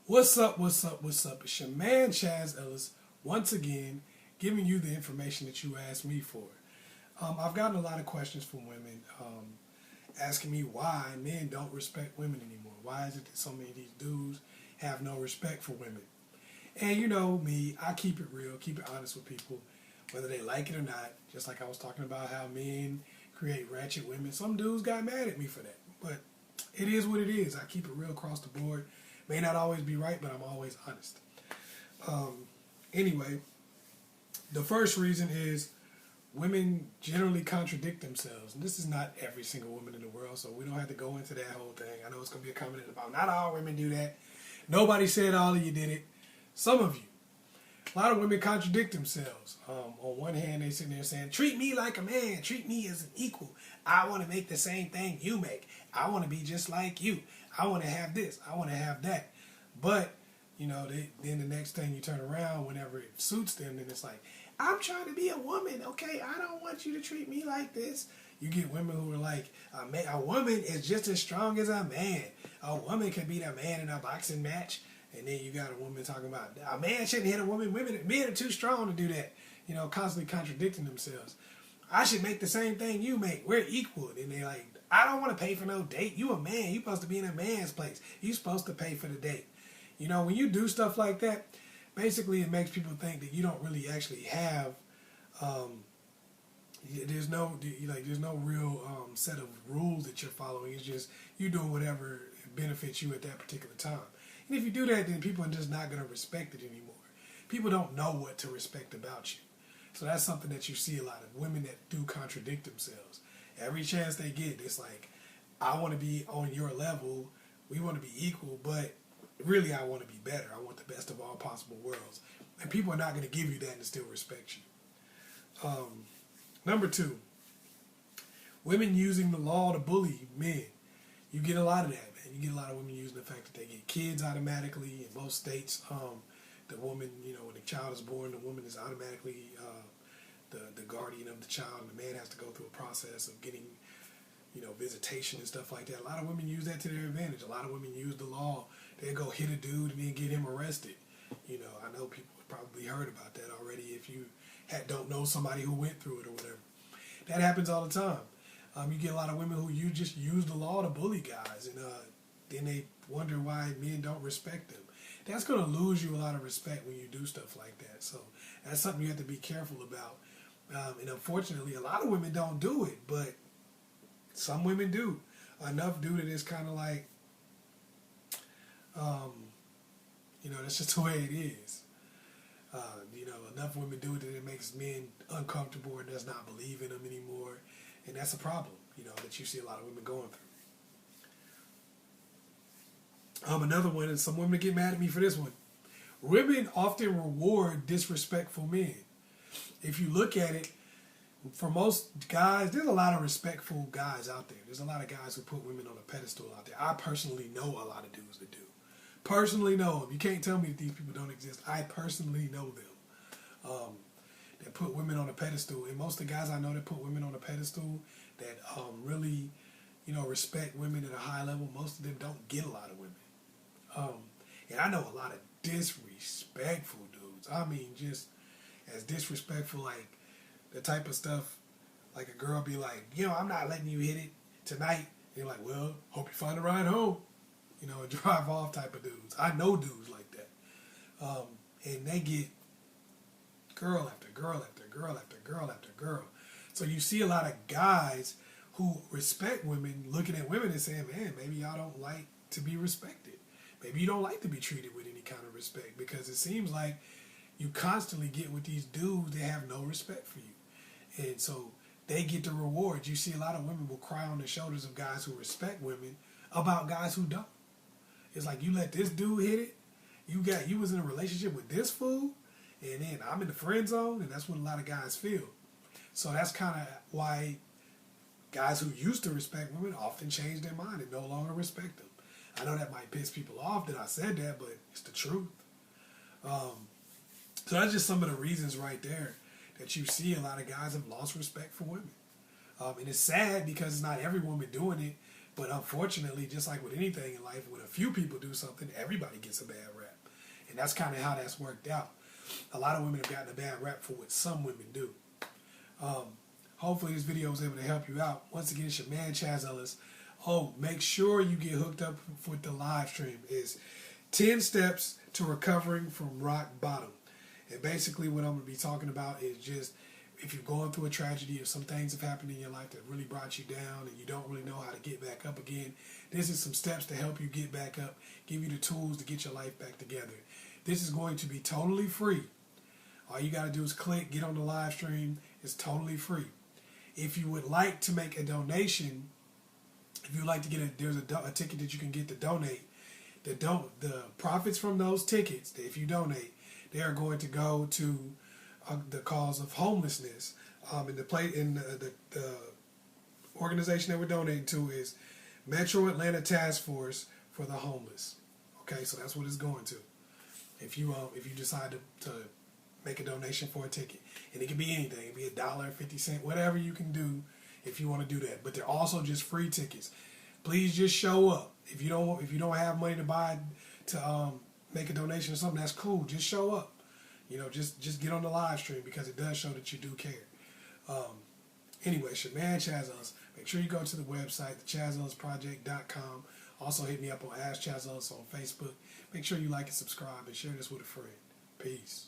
What's up, what's up, what's up? It's your man Chazz Ellis, once again, giving you the information that you asked me for. I've gotten a lot of questions from women asking me why men don't respect women anymore. Why is it that so many of these dudes have no respect for women? And you know me, I keep it real, keep it honest with people, whether they like it or not. Just like I was talking about how men create ratchet women. Some dudes got mad at me for that. But it is what it is. I keep it real across the board. May not always be right, but I'm always honest. Anyway, the first reason is women generally contradict themselves. And this is not every single woman in the world, so we don't have to go into that whole thing. I know it's going to be a comment about not all women do that. Nobody said all of you did it. Some of you. A lot of women contradict themselves. On one hand, they sitting there saying, treat me like a man. Treat me as an equal. I want to make the same thing you make. I want to be just like you. I want to have this. I want to have that. But, you know, then the next thing you turn around, whenever it suits them, then it's like, I'm trying to be a woman, okay? I don't want you to treat me like this. You get women who are like, a woman is just as strong as a man. A woman can beat a man in a boxing match. And then you got a woman talking about, a man shouldn't hit a woman. Men are too strong to do that. You know, constantly contradicting themselves. I should make the same thing you make. We're equal. And they're like, I don't want to pay for no date. You a man. You supposed to be in a man's place. You supposed to pay for the date. You know, when you do stuff like that, basically it makes people think that you don't really actually have, there's no real set of rules that you're following. It's just you doing whatever benefits you at that particular time. And if you do that, then people are just not going to respect it anymore. People don't know what to respect about you. So that's something that you see a lot of women that do contradict themselves. Every chance they get, it's like, I want to be on your level. We want to be equal, but really I want to be better. I want the best of all possible worlds. And people are not going to give you that and still respect you. Number two, women using the law to bully men. You get a lot of that, man. You get a lot of women using the fact that they get kids automatically. In most states, the woman, you know, when the child is born, the woman is automatically the guardian of the child, and the man has to go through a process of getting, you know, visitation and stuff like that. A lot of women use that to their advantage. A lot of women use the law. They go hit a dude and then get him arrested. You know, I know people have probably heard about that already if you don't know somebody who went through it or whatever. That happens all the time. You get a lot of women who you just use the law to bully guys, and then they wonder why men don't respect them. That's going to lose you a lot of respect when you do stuff like that. So that's something you have to be careful about. And unfortunately, a lot of women don't do it, but some women do. Enough do that it's kind of like, you know, that's just the way it is. You know, enough women do it that it makes men uncomfortable and does not believe in them anymore. And that's a problem, you know, that you see a lot of women going through. Another one, and some women get mad at me for this one. Women often reward disrespectful men. If you look at it, for most guys, there's a lot of respectful guys out there. There's a lot of guys who put women on a pedestal out there. I personally know a lot of dudes that do. Personally know them. You can't tell me that these people don't exist. I personally know them. That put women on a pedestal. And most of the guys I know that put women on a pedestal, that really, you know, respect women at a high level, most of them don't get a lot of women. And I know a lot of disrespectful dudes. I mean, just as disrespectful, like the type of stuff, like a girl be like, you know, I'm not letting you hit it tonight. And you're like, well, hope you find a ride home. You know, a drive off type of dudes. I know dudes like that. And they get girl after girl after girl after girl after girl. So you see a lot of guys who respect women looking at women and saying, man, maybe y'all don't like to be respected. Maybe you don't like to be treated with any kind of respect, because it seems like you constantly get with these dudes that have no respect for you. And so they get the rewards. You see a lot of women will cry on the shoulders of guys who respect women about guys who don't. It's like, you let this dude hit it. You was in a relationship with this fool, and then I'm in the friend zone, and that's what a lot of guys feel. So that's kind of why guys who used to respect women often change their mind and no longer respect them. I know that might piss people off that I said that, but it's the truth. So that's just some of the reasons right there that you see a lot of guys have lost respect for women. And it's sad because it's not every woman doing it, But unfortunately, just like with anything in life, when a few people do something, everybody gets a bad rap. And that's kind of how that's worked out. A lot of women have gotten a bad rap for what some women do. Hopefully this video was able to help you out. Once again, it's your man, Chazz Ellis. Oh, make sure you get hooked up with the live stream. It's 10 steps to recovering from rock bottom. And basically what I'm going to be talking about is just if you're going through a tragedy or some things have happened in your life that really brought you down and you don't really know how to get back up again, this is some steps to help you get back up, give you the tools to get your life back together. This is going to be totally free. All you got to do is click, get on the live stream. It's totally free. If you would like to make a donation, if you would like to get there's a ticket that you can get to donate. The profits from those tickets, if you donate, they are going to go to the cause of homelessness. And the organization that we're donating to is Metro Atlanta Task Force for the Homeless. Okay, so that's what it's going to. If you decide to make a donation for a ticket, and it can be anything, it can be $1, 50 cents, whatever you can do if you want to do that. But they're also just free tickets. Please just show up. If you don't have money to buy to make a donation or something, that's cool. Just show up. You know, just get on the live stream because it does show that you do care. Anyway, it's your man Chazz Ellis. Make sure you go to the website, thechazellisproject.com. Also hit me up on Ask Chazz Ellis on Facebook. Make sure you like and subscribe and share this with a friend. Peace.